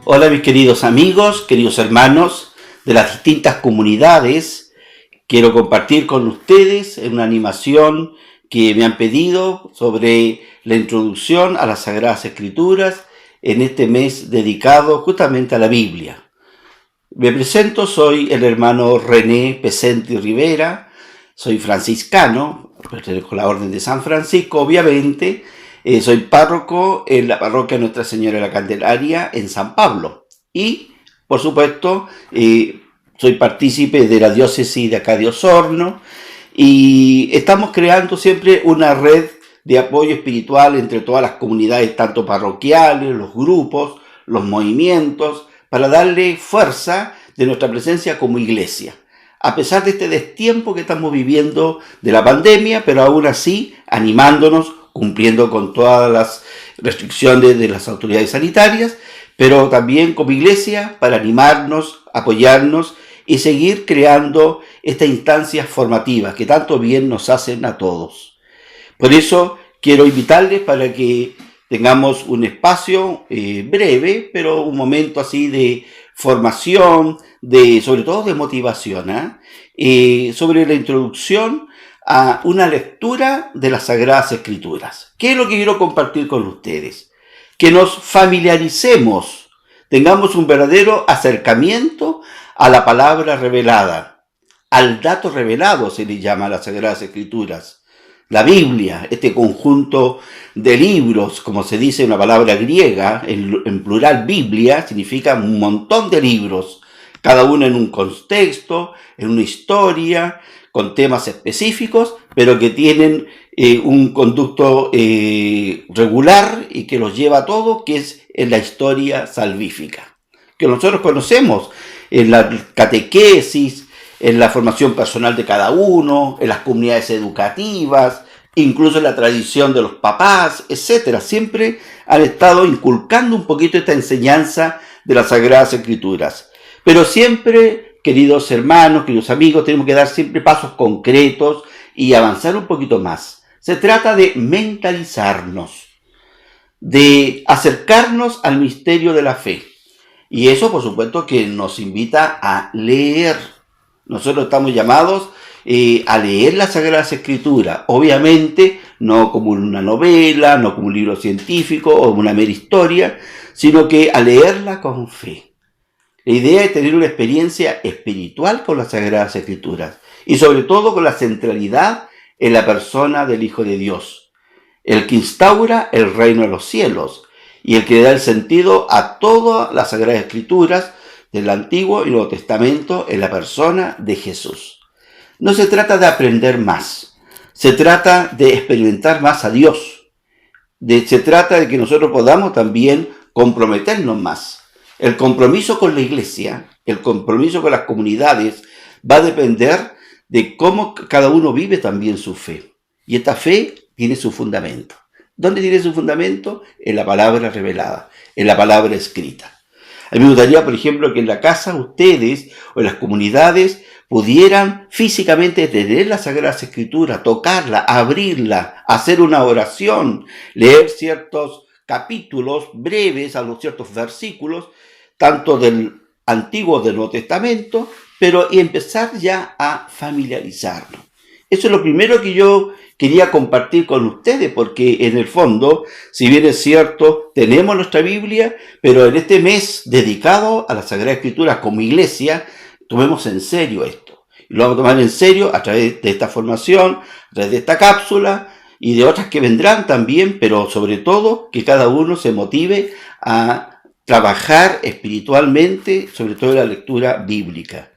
Hola mis queridos amigos, queridos hermanos de las distintas comunidades. Quiero compartir con ustedes una animación que me han pedido sobre la introducción a las Sagradas Escrituras en este mes dedicado justamente a la Biblia. Me presento, soy el hermano René Pesenti Rivera, soy franciscano, pertenezco a la Orden de San Francisco, obviamente. Soy párroco en la parroquia Nuestra Señora de la Candelaria en San Pablo y, por supuesto, soy partícipe de la diócesis de acá de Osorno y estamos creando siempre una red de apoyo espiritual entre todas las comunidades, tanto parroquiales, los grupos, los movimientos, para darle fuerza de nuestra presencia como iglesia. A pesar de este destiempo que estamos viviendo de la pandemia, pero aún así animándonos, cumpliendo con todas las restricciones de las autoridades sanitarias, pero también como iglesia para animarnos, apoyarnos y seguir creando estas instancias formativas que tanto bien nos hacen a todos. Por eso quiero invitarles para que tengamos un espacio breve, pero un momento así de formación, sobre todo de motivación, sobre la introducción a una lectura de las Sagradas Escrituras. ¿Qué es lo que quiero compartir con ustedes? Que nos familiaricemos, tengamos un verdadero acercamiento a la palabra revelada, al dato revelado se le llama a las Sagradas Escrituras. La Biblia, este conjunto de libros, como se dice una palabra griega, en plural Biblia, significa un montón de libros, cada uno en un contexto, en una historia, con temas específicos, pero que tienen un conducto regular y que los lleva a todo, que es en la historia salvífica, que nosotros conocemos en la catequesis, en la formación personal de cada uno, en las comunidades educativas, incluso en la tradición de los papás, etcétera. Siempre han estado inculcando un poquito esta enseñanza de las Sagradas Escrituras. Pero siempre, queridos hermanos, queridos amigos, tenemos que dar siempre pasos concretos y avanzar un poquito más. Se trata de mentalizarnos, de acercarnos al misterio de la fe. Y eso, por supuesto, que nos invita a leer. Nosotros estamos llamados a leer las Sagradas Escrituras. Obviamente, no como una novela, no como un libro científico o una mera historia, sino que a leerla con fe. La idea es tener una experiencia espiritual con las Sagradas Escrituras y sobre todo con la centralidad en la persona del Hijo de Dios, el que instaura el reino de los cielos y el que le da el sentido a todas las Sagradas Escrituras del Antiguo y Nuevo Testamento en la persona de Jesús. No se trata de aprender más, se trata de experimentar más a Dios, se trata de que nosotros podamos también comprometernos más. El compromiso con la iglesia, el compromiso con las comunidades va a depender de cómo cada uno vive también su fe. Y esta fe tiene su fundamento. ¿Dónde tiene su fundamento? En la palabra revelada, en la palabra escrita. A mí me gustaría, por ejemplo, que en la casa ustedes o en las comunidades pudieran físicamente tener la Sagrada Escritura, tocarla, abrirla, hacer una oración, leer ciertos capítulos breves, a los ciertos versículos, tanto del Antiguo como del Nuevo Testamento, pero y empezar ya a familiarizarnos. Eso es lo primero que yo quería compartir con ustedes, porque en el fondo, si bien es cierto, tenemos nuestra Biblia, pero en este mes dedicado a la Sagrada Escritura como iglesia, tomemos en serio esto. Y lo vamos a tomar en serio a través de esta formación, a través de esta cápsula y de otras que vendrán también, pero sobre todo que cada uno se motive a trabajar espiritualmente, sobre todo en la lectura bíblica.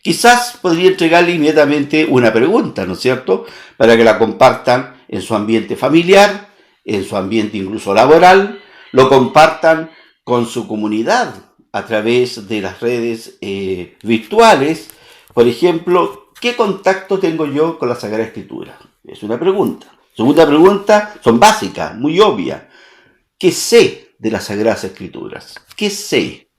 Quizás podría entregarle inmediatamente una pregunta, ¿no es cierto?, para que la compartan en su ambiente familiar, en su ambiente incluso laboral, lo compartan con su comunidad a través de las redes virtuales. Por ejemplo, ¿qué contacto tengo yo con la Sagrada Escritura? Es una pregunta. Segunda pregunta, son básicas, muy obvias. ¿Qué sé de las Sagradas Escrituras? ¿Qué sé?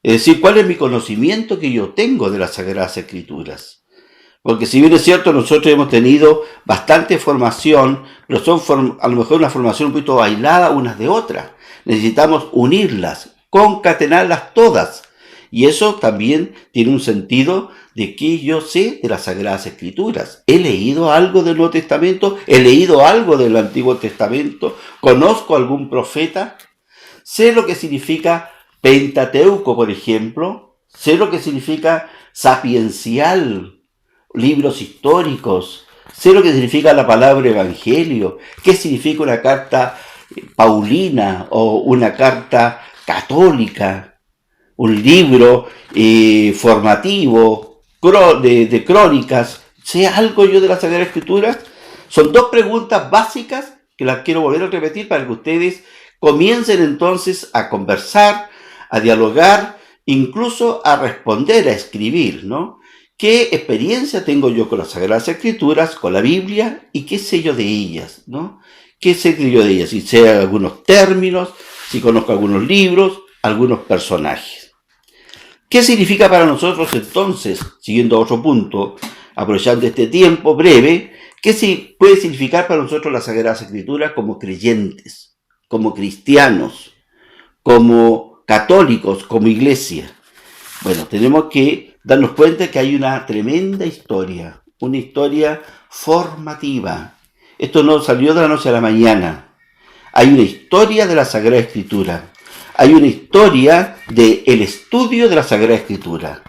Es decir, ¿cuál es mi conocimiento que yo tengo de las Sagradas Escrituras? Porque si bien es cierto, nosotros hemos tenido bastante formación, pero son a lo mejor una formación un poquito aislada unas de otras. Necesitamos unirlas, concatenarlas todas. Y eso también tiene un sentido de que yo sé de las Sagradas Escrituras. He leído algo del Nuevo Testamento, he leído algo del Antiguo Testamento, conozco algún profeta, sé lo que significa Pentateuco, por ejemplo, sé lo que significa sapiencial, libros históricos, sé lo que significa la palabra evangelio, qué significa una carta paulina o una carta católica, un libro formativo, de crónicas, sé algo yo de la Sagrada Escritura. Son dos preguntas básicas que las quiero volver a repetir para que ustedes comiencen entonces a conversar, a dialogar, incluso a responder, a escribir, ¿no? ¿Qué experiencia tengo yo con las Sagradas Escrituras, con la Biblia, y qué sé yo de ellas, ¿no? ¿Qué sé yo de ellas? Si sé algunos términos, si conozco algunos libros, algunos personajes. ¿Qué significa para nosotros entonces, siguiendo otro punto, aprovechando este tiempo breve, qué puede significar para nosotros las Sagradas Escrituras como creyentes, como cristianos, como católicos, como iglesia? Bueno, tenemos que darnos cuenta que hay una tremenda historia, una historia formativa. Esto no salió de la noche a la mañana. Hay una historia de la Sagrada Escritura. Hay una historia del estudio de la Sagrada Escritura.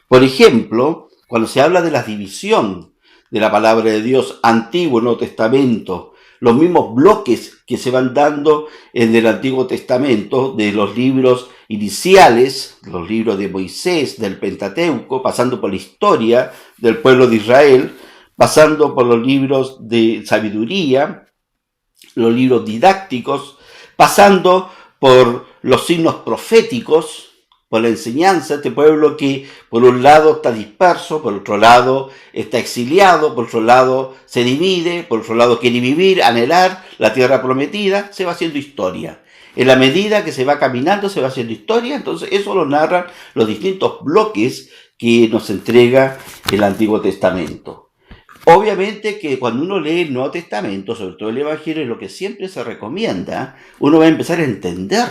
Por ejemplo, cuando se habla de la división de la palabra de Dios, Antiguo y Nuevo Testamento, los mismos bloques que se van dando en el Antiguo Testamento, de los libros iniciales, los libros de Moisés, del Pentateuco, pasando por la historia del pueblo de Israel, pasando por los libros de sabiduría, los libros didácticos, pasando por los signos proféticos, por la enseñanza de este pueblo que por un lado está disperso, por otro lado está exiliado, por otro lado se divide, por otro lado quiere vivir, anhelar la tierra prometida, se va haciendo historia. En la medida que se va caminando, se va haciendo historia, entonces eso lo narran los distintos bloques que nos entrega el Antiguo Testamento. Obviamente que cuando uno lee el Nuevo Testamento, sobre todo el Evangelio, es lo que siempre se recomienda, uno va a empezar a entender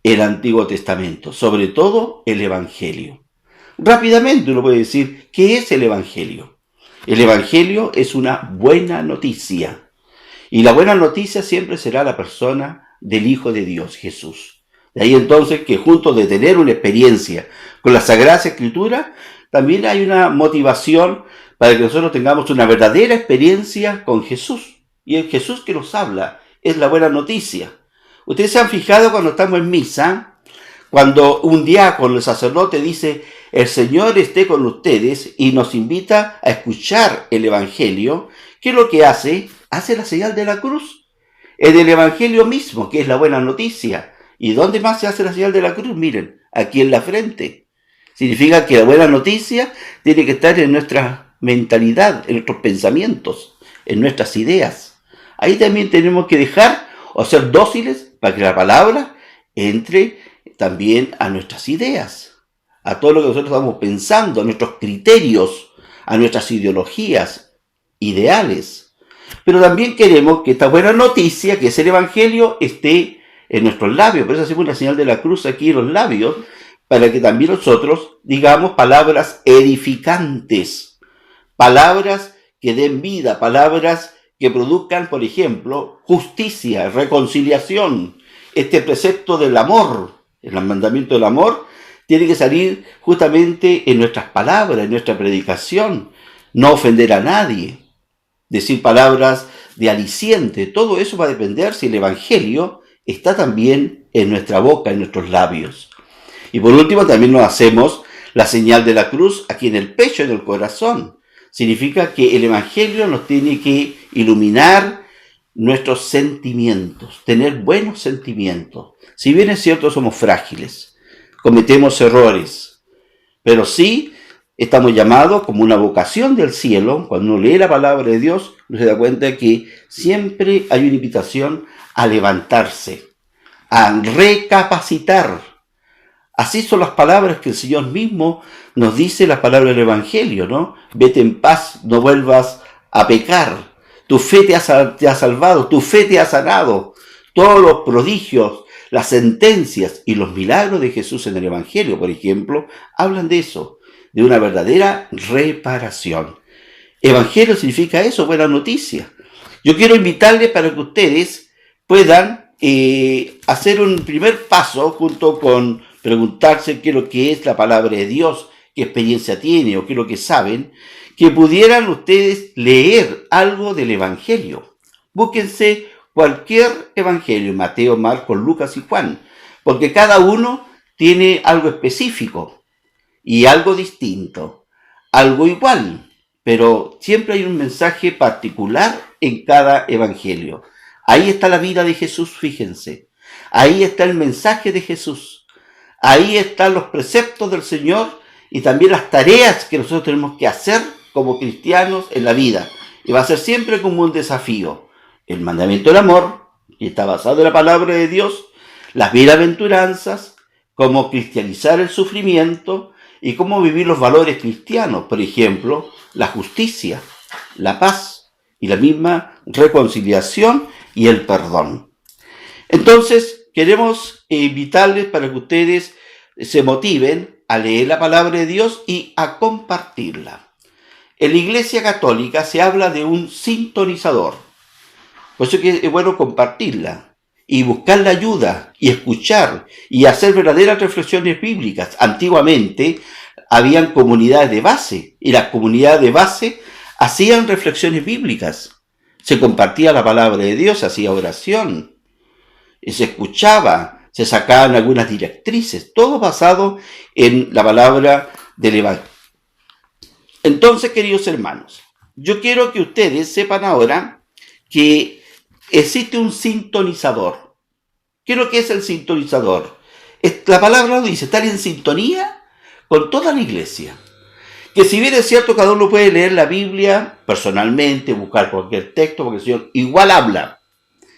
el Antiguo Testamento, sobre todo el Evangelio. Rápidamente uno puede decir, ¿qué es el Evangelio? El Evangelio es una buena noticia. Y la buena noticia siempre será la persona del Hijo de Dios, Jesús. De ahí entonces que junto de tener una experiencia con la Sagrada Escritura, también hay una motivación para que nosotros tengamos una verdadera experiencia con Jesús. Y el Jesús que nos habla es la buena noticia. Ustedes se han fijado cuando estamos en misa, cuando un diácono, el sacerdote, dice, el Señor esté con ustedes y nos invita a escuchar el Evangelio, ¿qué es lo que hace? Hace la señal de la cruz. En el Evangelio mismo, que es la buena noticia. ¿Y dónde más se hace la señal de la cruz? Miren, aquí en la frente. Significa que la buena noticia tiene que estar en nuestra mentalidad, en nuestros pensamientos, en nuestras ideas. Ahí también tenemos que dejar o ser dóciles para que la palabra entre también a nuestras ideas, a todo lo que nosotros estamos pensando, a nuestros criterios, a nuestras ideologías, ideales. Pero también queremos que esta buena noticia, que es el Evangelio, esté en nuestros labios. Por eso hacemos una señal de la cruz aquí en los labios, para que también nosotros digamos palabras edificantes, palabras que den vida, palabras que produzcan, por ejemplo, justicia, reconciliación. Este precepto del amor, el mandamiento del amor, tiene que salir justamente en nuestras palabras, en nuestra predicación. No ofender a nadie, decir palabras de aliciente. Todo eso va a depender si el Evangelio está también en nuestra boca, en nuestros labios. Y por último, también nos hacemos la señal de la cruz aquí en el pecho, en el corazón. Significa que el Evangelio nos tiene que iluminar nuestros sentimientos, tener buenos sentimientos. Si bien es cierto, somos frágiles, cometemos errores, pero sí estamos llamados como una vocación del cielo. Cuando uno lee la palabra de Dios, uno se da cuenta que siempre hay una invitación a levantarse, a recapacitar. Así son las palabras que el Señor mismo nos dice, las palabras del Evangelio, ¿no? Vete en paz, no vuelvas a pecar. Tu fe te ha salvado, tu fe te ha sanado. Todos los prodigios, Las sentencias y los milagros de Jesús en el Evangelio, por ejemplo, hablan de eso, de una verdadera reparación. Evangelio significa eso, buena noticia. Yo quiero invitarles para que ustedes puedan hacer un primer paso junto con preguntarse qué es lo que es la palabra de Dios, qué experiencia tiene o qué es lo que saben, que pudieran ustedes leer algo del Evangelio. Búsquense cualquier Evangelio, Mateo, Marcos, Lucas y Juan, porque cada uno tiene algo específico y algo distinto, algo igual, pero siempre hay un mensaje particular en cada Evangelio. Ahí está la vida de Jesús, fíjense. Ahí está el mensaje de Jesús. Ahí están los preceptos del Señor y también las tareas que nosotros tenemos que hacer como cristianos en la vida. Y va a ser siempre como un desafío. El mandamiento del amor, que está basado en la palabra de Dios, las bienaventuranzas, cómo cristianizar el sufrimiento y cómo vivir los valores cristianos. Por ejemplo, la justicia, la paz y la misma reconciliación y el perdón. Entonces, queremos invitarles para que ustedes se motiven a leer la palabra de Dios y a compartirla. En la Iglesia Católica se habla de un sintonizador. Por eso es bueno compartirla y buscar la ayuda y escuchar y hacer verdaderas reflexiones bíblicas. Antiguamente habían comunidades de base y las comunidades de base hacían reflexiones bíblicas. Se compartía la palabra de Dios, se hacía oración, y se escuchaba, se sacaban algunas directrices, todo basado en la palabra del Evangelio. Entonces, queridos hermanos, yo quiero que ustedes sepan ahora que existe un sintonizador. ¿Qué es lo que es el sintonizador? La palabra lo dice, estar en sintonía con toda la iglesia. Que si bien es cierto, cada uno puede leer la Biblia personalmente, buscar cualquier texto, porque el Señor igual habla,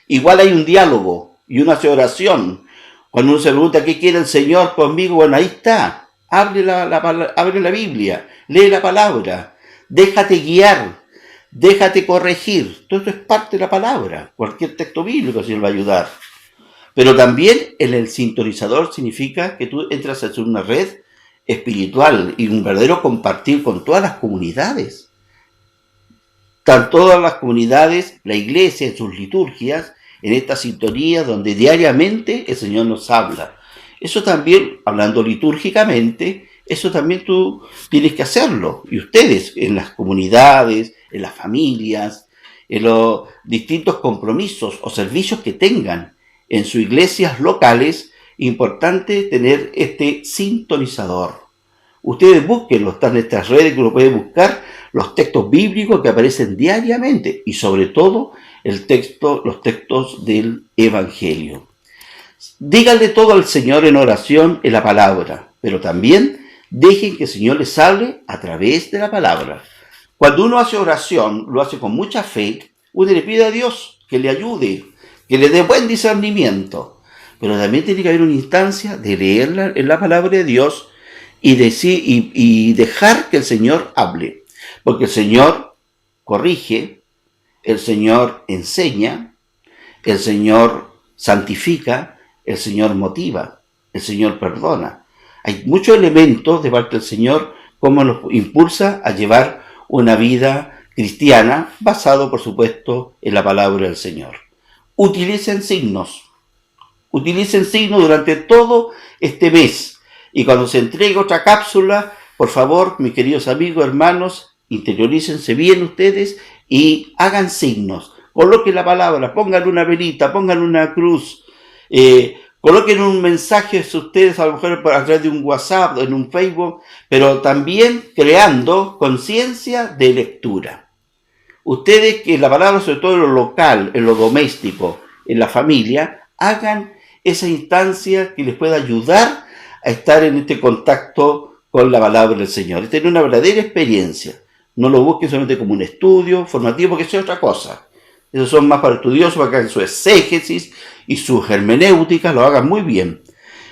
igual hay un diálogo y uno hace oración. Cuando uno se pregunta qué quiere el Señor conmigo, bueno, ahí está. Abre la Biblia, lee la palabra, déjate guiar, déjate corregir. Todo esto es parte de la palabra. Cualquier texto bíblico el Señor va a ayudar. Pero también en el sintonizador significa que tú entras en una red espiritual y un verdadero compartir con todas las comunidades. Están todas las comunidades, la iglesia en sus liturgias, en esta sintonía donde diariamente el Señor nos habla. Eso también, hablando litúrgicamente, eso también tú tienes que hacerlo. Y ustedes, en las comunidades, en las familias, en los distintos compromisos o servicios que tengan en sus iglesias locales, importante tener este sintonizador. Ustedes búsquenlo, están en estas redes que uno puede buscar los textos bíblicos que aparecen diariamente y sobre todo los textos del Evangelio. Díganle todo al Señor en oración en la palabra, pero también dejen que el Señor les hable a través de la palabra. Cuando uno hace oración, lo hace con mucha fe, uno le pide a Dios que le ayude, que le dé buen discernimiento, pero también tiene que haber una instancia de leerla en la palabra de Dios y dejar que el Señor hable, porque el Señor corrige, el Señor enseña, el Señor santifica, el Señor motiva, el Señor perdona. Hay muchos elementos de parte del Señor como nos impulsa a llevar una vida cristiana basado, por supuesto, en la palabra del Señor. Utilicen signos durante todo este mes. Y cuando se entregue otra cápsula, por favor, mis queridos amigos, hermanos, interiorícense bien ustedes y hagan signos. Coloquen la palabra, pongan una velita, pongan una cruz, coloquen un mensaje a ustedes, a lo mejor a través de un WhatsApp, en un Facebook, pero también creando conciencia de lectura. Ustedes que la palabra, sobre todo en lo local, en lo doméstico, en la familia, hagan esa instancia que les pueda ayudar a estar en este contacto con la palabra del Señor. Es tener una verdadera experiencia. No lo busquen solamente como un estudio formativo, porque eso es otra cosa. Esos son más para estudiosos, para que hagan su exégesis y su hermenéutica, lo hagan muy bien.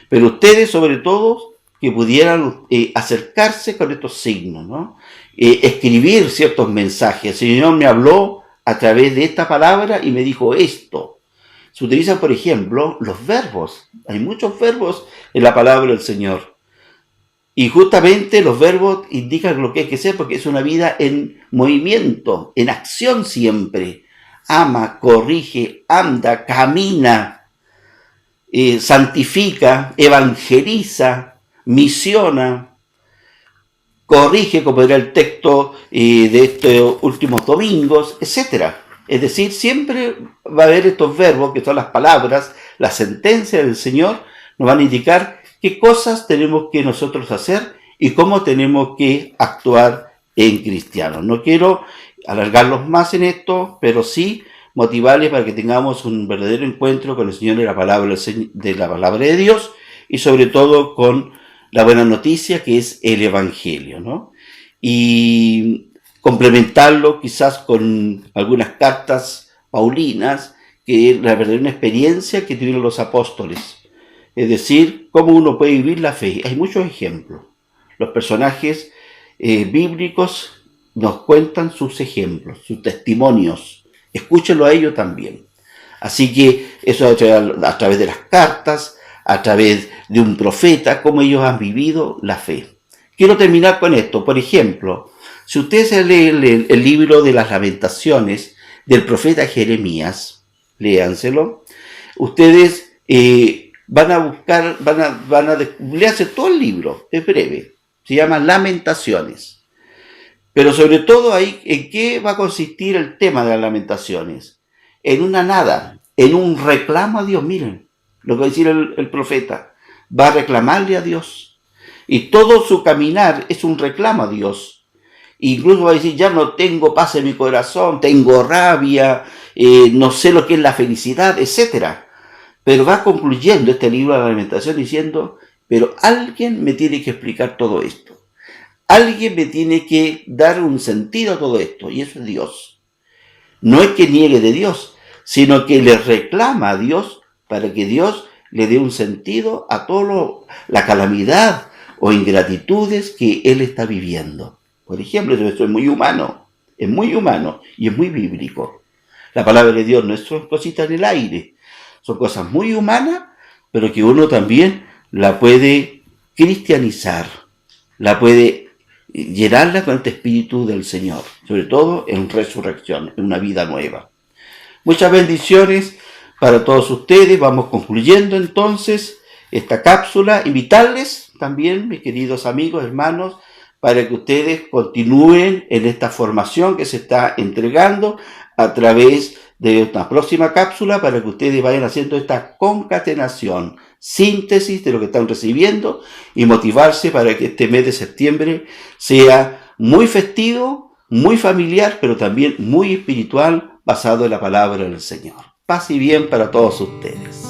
Pero ustedes, sobre todo, que pudieran acercarse con estos signos, ¿no? Escribir ciertos mensajes. El Señor me habló a través de esta palabra y me dijo esto. se utilizan, por ejemplo, los verbos. Hay muchos verbos en la palabra del Señor. Y justamente los verbos indican lo que hay que ser, porque es una vida en movimiento, en acción siempre. Ama, corrige, anda, camina, santifica, evangeliza, misiona, corrige, como era el texto de estos últimos domingos, etc. Es decir, siempre va a haber estos verbos, que son las palabras, las sentencias del Señor, nos van a indicar qué cosas tenemos que nosotros hacer y cómo tenemos que actuar en cristianos. No quiero alargarlos más en esto, pero sí motivarles para que tengamos un verdadero encuentro con el Señor y la palabra de Dios, y sobre todo con la buena noticia que es el Evangelio, ¿no? Y complementarlo quizás con algunas cartas paulinas, que es la verdadera experiencia que tuvieron los apóstoles. Es decir, cómo uno puede vivir la fe. Hay muchos ejemplos. Los personajes bíblicos nos cuentan sus ejemplos, sus testimonios. Escúchenlo a ellos también. Así que eso a través de las cartas, a través de un profeta, cómo ellos han vivido la fe. Quiero terminar con esto. Por ejemplo, si ustedes leen el libro de las Lamentaciones del profeta Jeremías, léanselo, ustedes van a buscar, léanse todo el libro, es breve, se llama Lamentaciones. Pero sobre todo ahí, ¿en qué va a consistir el tema de las Lamentaciones? En una nada, en un reclamo a Dios. Miren lo que va a decir el profeta, va a reclamarle a Dios. Y todo su caminar es un reclamo a Dios. Incluso va a decir, ya no tengo paz en mi corazón, tengo rabia, no sé lo que es la felicidad, etc. Pero va concluyendo este libro de la Lamentación diciendo, pero alguien me tiene que explicar todo esto. Alguien me tiene que dar un sentido a todo esto, y eso es Dios. No es que niegue de Dios, sino que le reclama a Dios para que Dios le dé un sentido a toda la calamidad o ingratitudes que él está viviendo. Por ejemplo, esto es muy humano y es muy bíblico. La palabra de Dios no son cositas en el aire, son cosas muy humanas, pero que uno también la puede cristianizar, la puede llenarla con este espíritu del Señor, sobre todo en resurrección, en una vida nueva. Muchas bendiciones para todos ustedes. Vamos concluyendo entonces esta cápsula. Invitarles también, mis queridos amigos, hermanos, para que ustedes continúen en esta formación que se está entregando a través de una próxima cápsula, para que ustedes vayan haciendo esta concatenación, síntesis de lo que están recibiendo, y motivarse para que este mes de septiembre sea muy festivo, muy familiar, pero también muy espiritual, basado en la palabra del Señor. Paz y bien para todos ustedes.